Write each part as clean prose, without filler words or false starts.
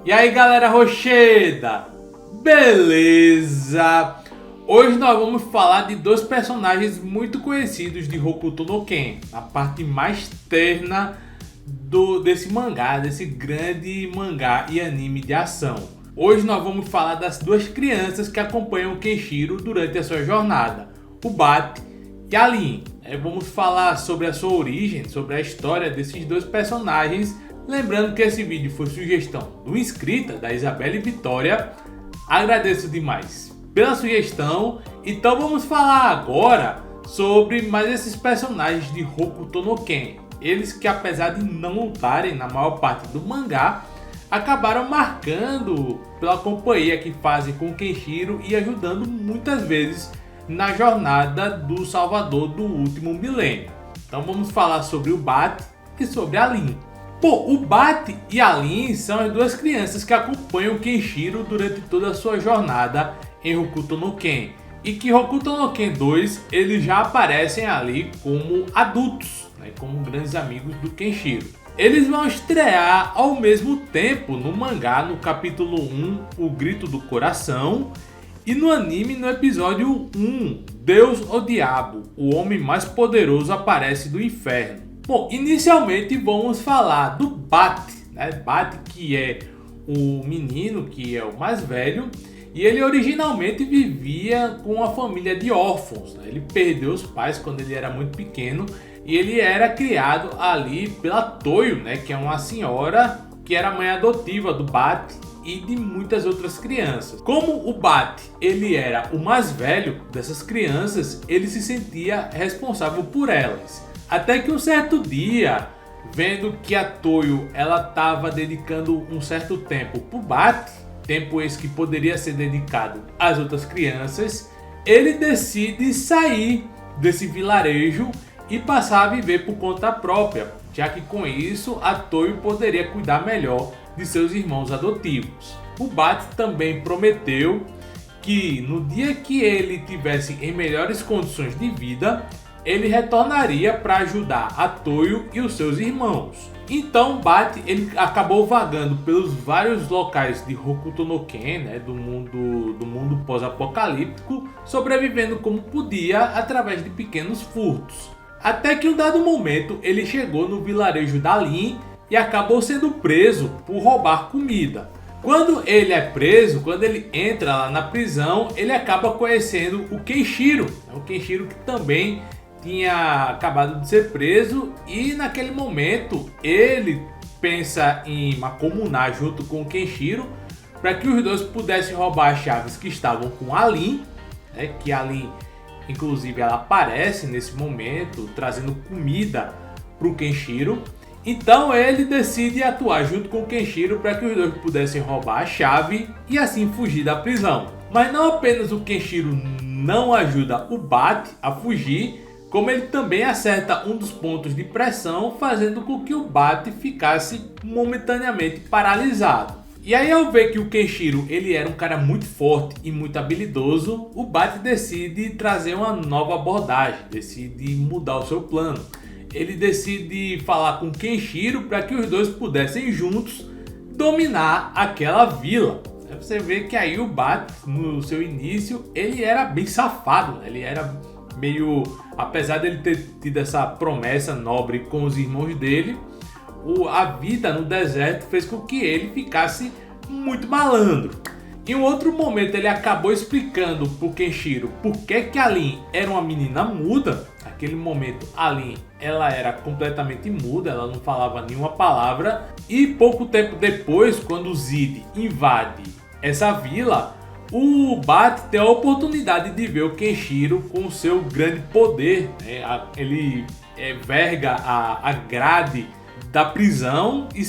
E aí galera rocheda, beleza? Hoje nós vamos falar de dois personagens muito conhecidos de Hokuto no Ken, a parte mais terna desse mangá, desse grande mangá e anime de ação. Hoje nós vamos falar das duas crianças que acompanham o Kenshiro durante a sua jornada, o Bat e a Lin. Vamos falar sobre a sua origem, sobre a história desses dois personagens. Lembrando que esse vídeo foi sugestão do inscrita, da Isabelle Vitória. Agradeço demais pela sugestão. Então vamos falar agora sobre mais esses personagens de Hokuto no Ken. Eles que, apesar de não lutarem na maior parte do mangá, acabaram marcando pela companhia que fazem com o Kenshiro e ajudando muitas vezes na jornada do Salvador do último milênio. Então vamos falar sobre o Bat e sobre a Lin. Bom, o Bat e a Lin são as duas crianças que acompanham o Kenshiro durante toda a sua jornada em Hokuto no Ken. E que Hokuto no Ken 2 eles já aparecem ali como adultos, como grandes amigos do Kenshiro. Eles vão estrear ao mesmo tempo no mangá no capítulo 1, O Grito do Coração, e no anime no episódio 1, Deus ou Diabo, o homem mais poderoso aparece do inferno. Bom, inicialmente vamos falar do Bat, Bat que é o menino que é o mais velho, e ele originalmente vivia com uma família de órfãos. Ele perdeu os pais quando ele era muito pequeno e ele era criado ali pela Toyo, que é uma senhora que era mãe adotiva do Bat e de muitas outras crianças. Como o Bat ele era o mais velho dessas crianças, ele se sentia responsável por elas. Até que um certo dia, vendo que a Toyo ela estava dedicando um certo tempo para o Bat, tempo esse que poderia ser dedicado às outras crianças, ele decide sair desse vilarejo e passar a viver por conta própria, já que com isso a Toyo poderia cuidar melhor de seus irmãos adotivos. O Bat também prometeu que no dia que ele tivesse em melhores condições de vida, ele retornaria para ajudar a Toyo e os seus irmãos. Então Bat ele acabou vagando pelos vários locais de Hokuto no Ken, do mundo pós-apocalíptico, sobrevivendo como podia através de pequenos furtos. Até que em um dado momento ele chegou no vilarejo da Lin e acabou sendo preso por roubar comida. Quando ele é preso, quando ele entra lá na prisão, ele acaba conhecendo o Kenshiro, o Kenshiro que também tinha acabado de ser preso, e naquele momento ele pensa em mancomunar junto com o Kenshiro para que os dois pudessem roubar as chaves que estavam com a Lin, que a Lin inclusive ela aparece nesse momento trazendo comida para o Kenshiro. Então ele decide atuar junto com o Kenshiro para que os dois pudessem roubar a chave e assim fugir da prisão. Mas não apenas o Kenshiro não ajuda o Bat a fugir, como ele também acerta um dos pontos de pressão, fazendo com que o Bat ficasse momentaneamente paralisado. E aí, ao ver que o Kenshiro ele era um cara muito forte e muito habilidoso, o Bat decide trazer uma nova abordagem, decide mudar o seu plano. Ele decide falar com o Kenshiro para que os dois pudessem juntos dominar aquela vila. Você vê que aí o Bat, no seu início, ele era bem safado, ele era meio, apesar dele ter tido essa promessa nobre com os irmãos dele, a vida no deserto fez com que ele ficasse muito malandro. Em um outro momento ele acabou explicando pro Kenshiro por que a Lin era uma menina muda. Naquele momento a Lin ela era completamente muda, ela não falava nenhuma palavra. E pouco tempo depois, quando o Zid invade essa vila, o Bat tem a oportunidade de ver o Kenshiro com o seu grande poder. Ele verga a grade da prisão e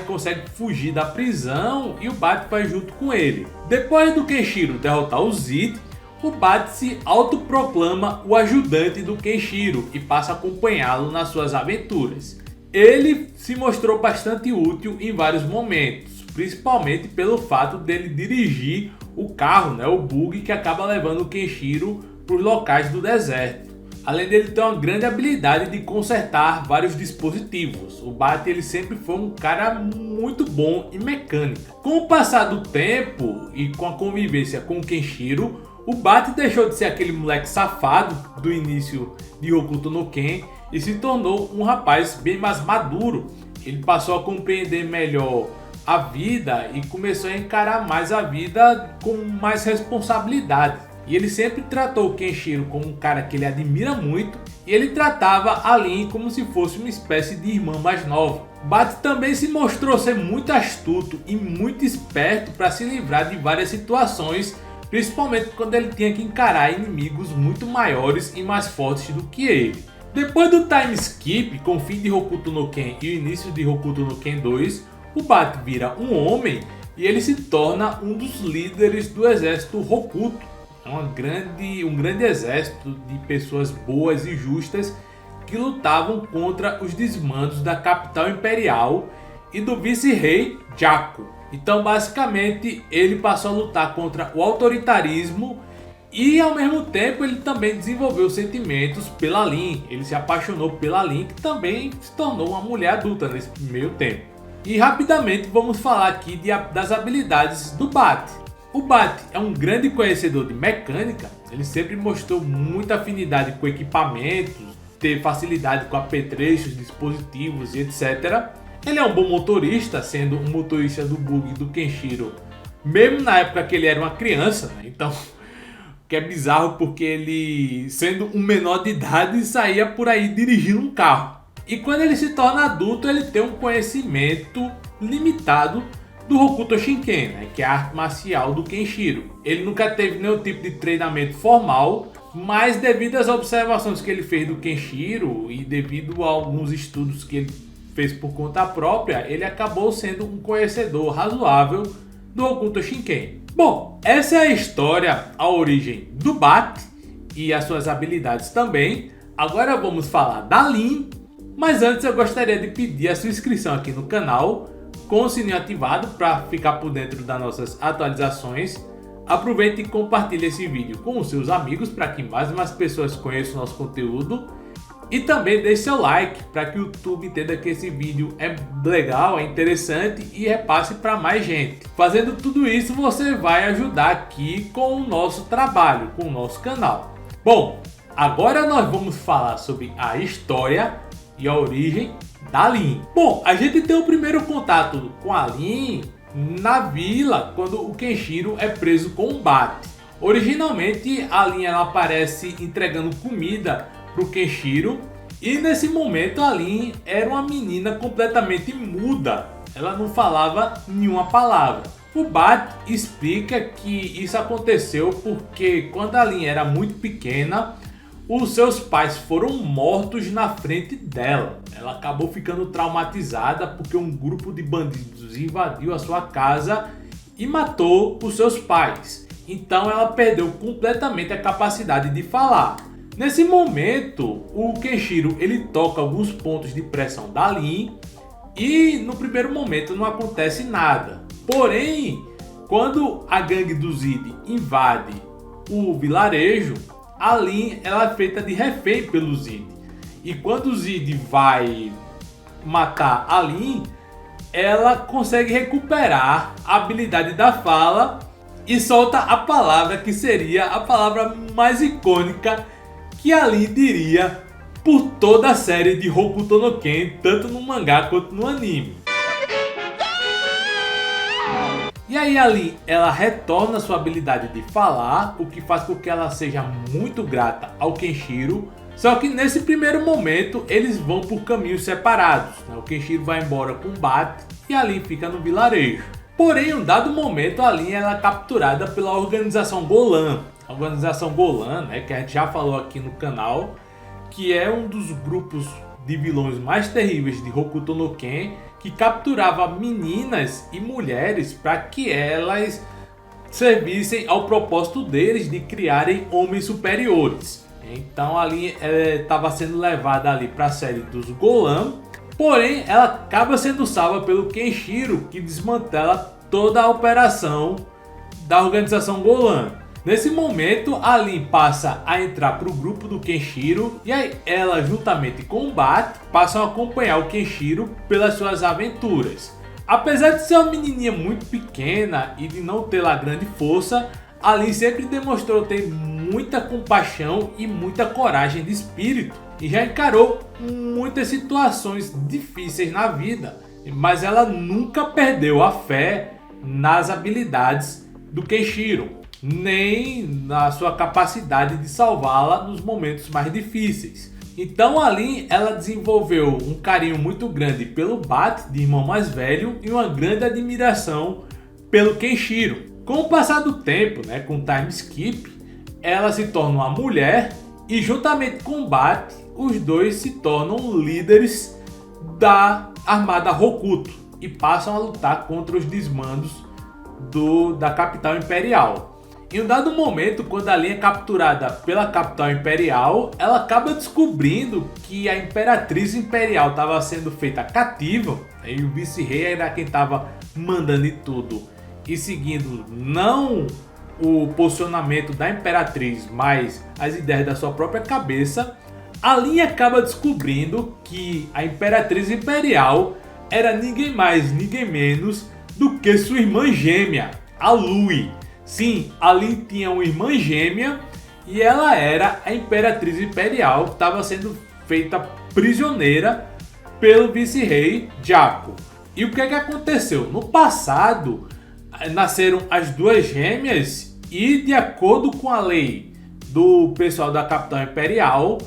consegue fugir da prisão, e o Bat vai junto com ele. Depois do Kenshiro derrotar o Zid, o Bat se autoproclama o ajudante do Kenshiro e passa a acompanhá-lo nas suas aventuras. Ele se mostrou bastante útil em vários momentos, principalmente pelo fato dele dirigir o carro, o bug que acaba levando o Kenshiro para os locais do deserto. além dele ter uma grande habilidade de consertar vários dispositivos. O Bat ele sempre foi um cara muito bom em mecânica. Com o passar do tempo e com a convivência com o Kenshiro, o Bat deixou de ser aquele moleque safado do início de Hokuto no Ken e se tornou um rapaz bem mais maduro. Ele passou a compreender melhor a vida e começou a encarar mais a vida com mais responsabilidade. E ele sempre tratou o Kenshiro como um cara que ele admira muito, e ele tratava a Lin como se fosse uma espécie de irmã mais nova. Bat também se mostrou ser muito astuto e muito esperto para se livrar de várias situações, principalmente quando ele tinha que encarar inimigos muito maiores e mais fortes do que ele. Depois do time skip com o fim de Hokuto no Ken e o início de Hokuto no Ken 2, o Bat vira um homem e ele se torna um dos líderes do exército Hokuto. É um grande exército de pessoas boas e justas que lutavam contra os desmandos da capital imperial e do vice-rei Jaco. Então basicamente ele passou a lutar contra o autoritarismo e ao mesmo tempo ele também desenvolveu sentimentos pela Lin. Ele se apaixonou pela Lin, que também se tornou uma mulher adulta nesse meio tempo. E rapidamente vamos falar aqui das habilidades do Bat. O Bat é um grande conhecedor de mecânica, ele sempre mostrou muita afinidade com equipamentos, ter facilidade com apetrechos, dispositivos e etc. Ele é um bom motorista, sendo um motorista do bug do Kenshiro, mesmo na época que ele era uma criança, né? Então, que é bizarro porque ele, sendo um menor de idade, saía por aí dirigindo um carro. E quando ele se torna adulto, ele tem um conhecimento limitado do Hokuto Shinken, né, que é a arte marcial do Kenshiro. Ele nunca teve nenhum tipo de treinamento formal, mas devido às observações que ele fez do Kenshiro e devido a alguns estudos que ele fez por conta própria, ele acabou sendo um conhecedor razoável do Hokuto Shinken. Bom, essa é a história, a origem do Bat e as suas habilidades também. Agora vamos falar da Lin, mas antes eu gostaria de pedir a sua inscrição aqui no canal, com o sininho ativado para ficar por dentro das nossas atualizações. Aproveite e compartilhe esse vídeo com os seus amigos para que mais e mais pessoas conheçam o nosso conteúdo. E também deixe seu like para que o YouTube entenda que esse vídeo é legal, é interessante e repasse para mais gente. Fazendo tudo isso você vai ajudar aqui com o nosso trabalho, com o nosso canal. Bom, agora nós vamos falar sobre a história e a origem da Lin. Bom, a gente tem o primeiro contato com a Lin na vila quando o Kenshiro é preso com o Bat. Originalmente a Lin ela aparece entregando comida pro Kenshiro e nesse momento a Lin era uma menina completamente muda. Ela não falava nenhuma palavra. O Bat explica que isso aconteceu porque quando a Lin era muito pequena, os seus pais foram mortos na frente dela. Ela acabou ficando traumatizada porque um grupo de bandidos invadiu a sua casa e matou os seus pais. Então ela perdeu completamente a capacidade de falar. Nesse momento, o Kenshiro ele toca alguns pontos de pressão da Lin e no primeiro momento não acontece nada. Porém, quando a gangue do Zid invade o vilarejo, a Lin ela é feita de refém pelo Zid. E quando o Zid vai matar a Lin, ela consegue recuperar a habilidade da fala e solta a palavra que seria a palavra mais icônica que a Lin diria por toda a série de Hokuto no Ken, tanto no mangá quanto no anime. E aí a Lin, ela retorna sua habilidade de falar, o que faz com que ela seja muito grata ao Kenshiro. Só que nesse primeiro momento eles vão por caminhos separados, né? O Kenshiro vai embora com o Bat e a Lin fica no vilarejo. Porém, em um dado momento a Lin ela é capturada pela organização Golan. A organização Golan, né, que a gente já falou aqui no canal, que é um dos grupos de vilões mais terríveis de Hokuto no Ken, que capturava meninas e mulheres para que elas servissem ao propósito deles de criarem homens superiores. Então ali estava sendo levada ali para a série dos Golan, porém ela acaba sendo salva pelo Kenshiro, que desmantela toda a operação da organização Golan. Nesse momento, a Lin passa a entrar para o grupo do Kenshiro e aí ela, juntamente com o Bat, passam a acompanhar o Kenshiro pelas suas aventuras. Apesar de ser uma menininha muito pequena e de não ter lá grande força, a Lin sempre demonstrou ter muita compaixão e muita coragem de espírito e já encarou muitas situações difíceis na vida, mas ela nunca perdeu a fé nas habilidades do Kenshiro, nem na sua capacidade de salvá-la nos momentos mais difíceis. Então a Lin, ela desenvolveu um carinho muito grande pelo Bat, de irmão mais velho, e uma grande admiração pelo Kenshiro. Com o passar do tempo, com o time skip, ela se torna uma mulher e juntamente com o Bat, os dois se tornam líderes da armada Hokuto e passam a lutar contra os desmandos da capital imperial. Em um dado momento, quando a Lin é capturada pela capital imperial, ela acaba descobrindo que a imperatriz imperial estava sendo feita cativa e o vice-rei era quem estava mandando em tudo e seguindo não o posicionamento da imperatriz, mas as ideias da sua própria cabeça. A Lin acaba descobrindo que a imperatriz imperial era ninguém mais, ninguém menos do que sua irmã gêmea, a Lui. Sim, a Lin tinha uma irmã gêmea e ela era a imperatriz imperial que estava sendo feita prisioneira pelo vice-rei Jaco. E o que é que aconteceu? No passado, nasceram as duas gêmeas e, de acordo com a lei do pessoal da capital imperial,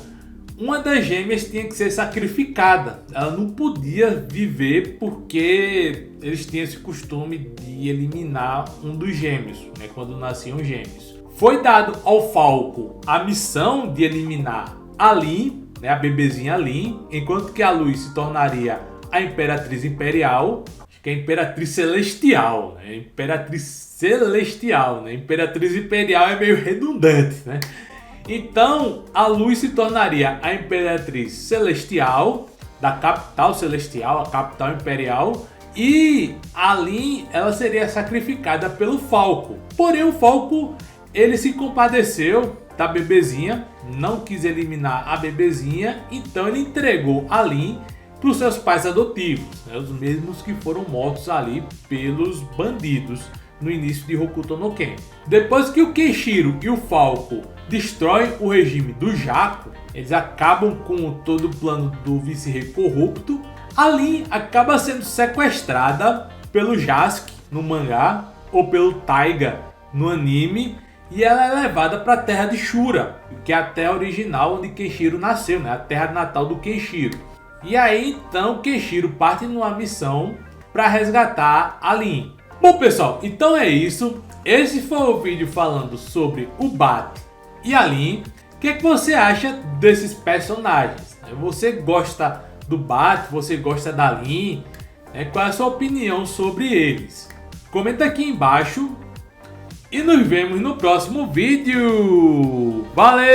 uma das gêmeas tinha que ser sacrificada. Ela não podia viver porque eles tinham esse costume de eliminar um dos gêmeos, quando nasciam gêmeos. Foi dado ao Falco a missão de eliminar a Lin, a bebezinha Lin, enquanto que a Lui se tornaria a Imperatriz Imperial, acho que é a Imperatriz Celestial, Imperatriz Celestial, Imperatriz Imperial é meio redundante, Então, a Lui se tornaria a Imperatriz Celestial, da capital celestial, a capital imperial, e a Lin, ela seria sacrificada pelo Falco. Porém, o Falco, ele se compadeceu da bebezinha, não quis eliminar a bebezinha, então ele entregou a Lin para os seus pais adotivos, os mesmos que foram mortos ali pelos bandidos no início de Hokuto no Ken. Depois que o Kenshiro e o Falco destroem o regime do Jaco, eles acabam com todo o plano do vice-rei corrupto. A Lin acaba sendo sequestrada pelo Jasque no mangá ou pelo Taiga no anime e ela é levada para a terra de Shura, que é a terra original onde Kenshiro nasceu, a terra natal do Kenshiro. E aí então Kenshiro parte numa missão para resgatar a Lin. Bom pessoal, então é isso. Esse foi o vídeo falando sobre o Bat e a Lin. O que você acha desses personagens? Você gosta do Bat? Você gosta da Lin? Qual é a sua opinião sobre eles? Comenta aqui embaixo e nos vemos no próximo vídeo. Valeu!